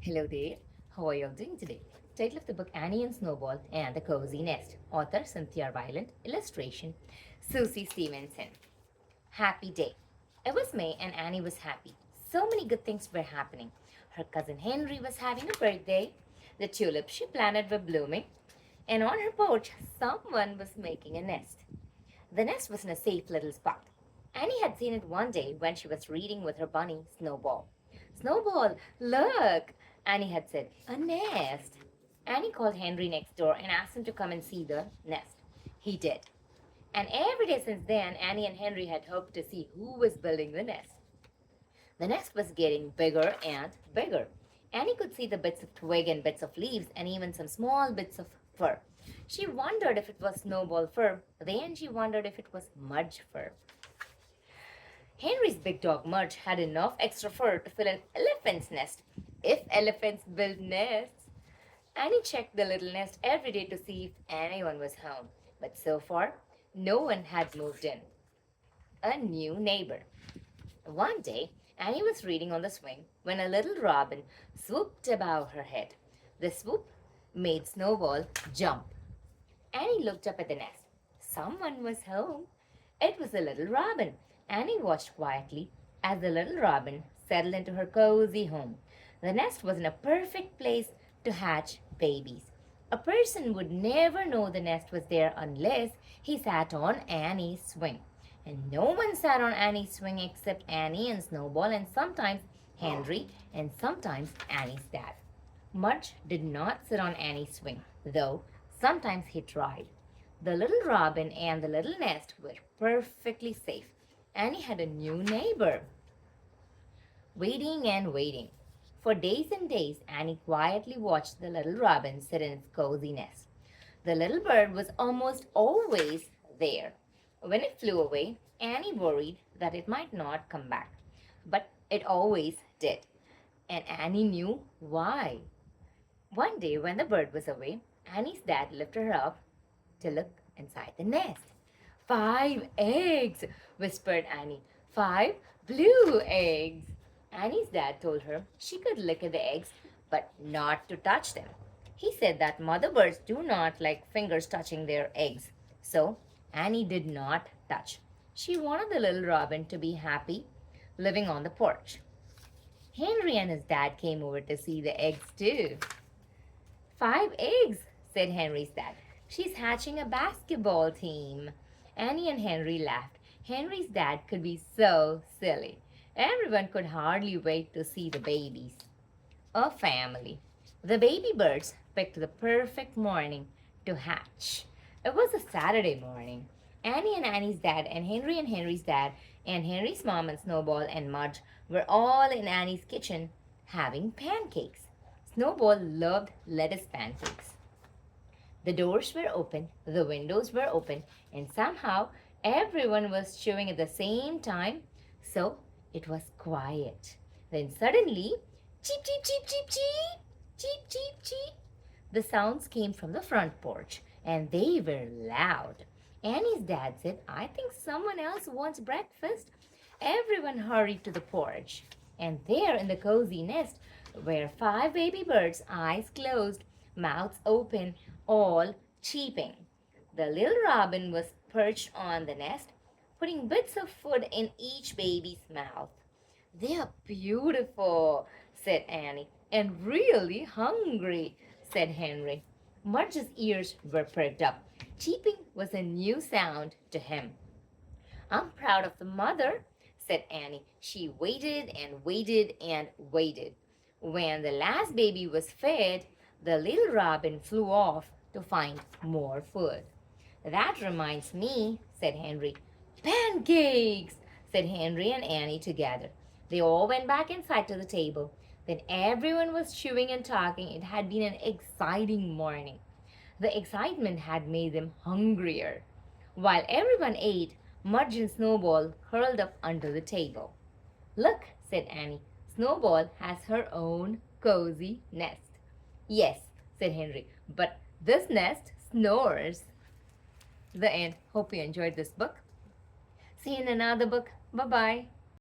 Hello there. How are you all doing today? Title of the book Annie and Snowball and the Cozy Nest. Author CYNTHIA RYLANT. Illustration Susie Stevenson. Happy day. It was May and Annie was happy. So many good things were happening. Her cousin Henry was having a birthday. The tulips she planted were blooming. And on her porch, someone was making a nest. The nest was in a safe little spot. Annie had seen it one day when she was reading with her bunny, Snowball. Snowball, look! Annie had said, a nest. Annie called Henry next door and asked him to come and see the nest. He did. And every day since then, Annie and Henry had hoped to see who was building the nest. The nest was getting bigger and bigger. Annie could see the bits of twig and bits of leaves and even some small bits of fur. She wondered if it was Snowball fur. Then she wondered if it was Mudge fur. Henry's big dog Mudge had enough extra fur to fill an elephant's nest. If elephants build nests. Annie checked the little nest every day to see if anyone was home. But so far, no one had moved in. A new neighbor. One day, Annie was reading on the swing when a little robin swooped above her head. The swoop made Snowball jump. Annie looked up at the nest. Someone was home. It was a little robin. Annie watched quietly as the little robin settled into her cozy home. The nest was in a perfect place to hatch babies. A person would never know the nest was there unless he sat on Annie's swing. And no one sat on Annie's swing except Annie and Snowball and sometimes Henry and sometimes Annie's dad. Mudge did not sit on Annie's swing, though sometimes he tried. The little robin and the little nest were perfectly safe. Annie had a new neighbor. Waiting and waiting. For days and days, Annie quietly watched the little robin sit in its cozy nest. The little bird was almost always there. When it flew away, Annie worried that it might not come back. But it always did. And Annie knew why. One day, when the bird was away, Annie's dad lifted her up to look inside the nest. 5 eggs, whispered Annie. 5 blue eggs. Annie's dad told her she could lick at the eggs, but not to touch them. He said that mother birds do not like fingers touching their eggs. So Annie did not touch. She wanted the little robin to be happy living on the porch. Henry and his dad came over to see the eggs too. 5 eggs, said Henry's dad. She's hatching a basketball team. Annie and Henry laughed. Henry's dad could be so silly. Everyone could hardly wait to see the babies. A family. The baby birds picked the perfect morning to hatch. It was a Saturday morning. Annie and Annie's dad and Henry's dad and Henry's mom and Snowball and Mudge were all in Annie's kitchen having pancakes. Snowball loved lettuce pancakes. The doors were open, the windows were open, and somehow everyone was chewing at the same time, so it was quiet. Then suddenly, cheep, cheep, cheep, cheep, cheep, cheep, cheep, cheep. The sounds came from the front porch, and they were loud. Annie's dad said, I think someone else wants breakfast. Everyone hurried to the porch. And there in the cozy nest were 5 baby birds, eyes closed, mouths open, all cheeping. The little robin was perched on the nest, putting bits of food in each baby's mouth. They are beautiful, said Annie, and really hungry, said Henry. Mudge's ears were perked up. Cheeping was a new sound to him. I'm proud of the mother, said Annie. She waited and waited and waited. When the last baby was fed, the little robin flew off to find more food. That reminds me, said Henry. Pancakes, said Henry and Annie together. They all went back inside to the table. Then everyone was chewing and talking. It had been an exciting morning. The excitement had made them hungrier. While everyone ate, Mudge and Snowball curled up under the table. Look, said Annie, Snowball has her own cozy nest. Yes, said Henry, but this nest snores. The end. Hope you enjoyed this book. See you in another book. Bye-bye.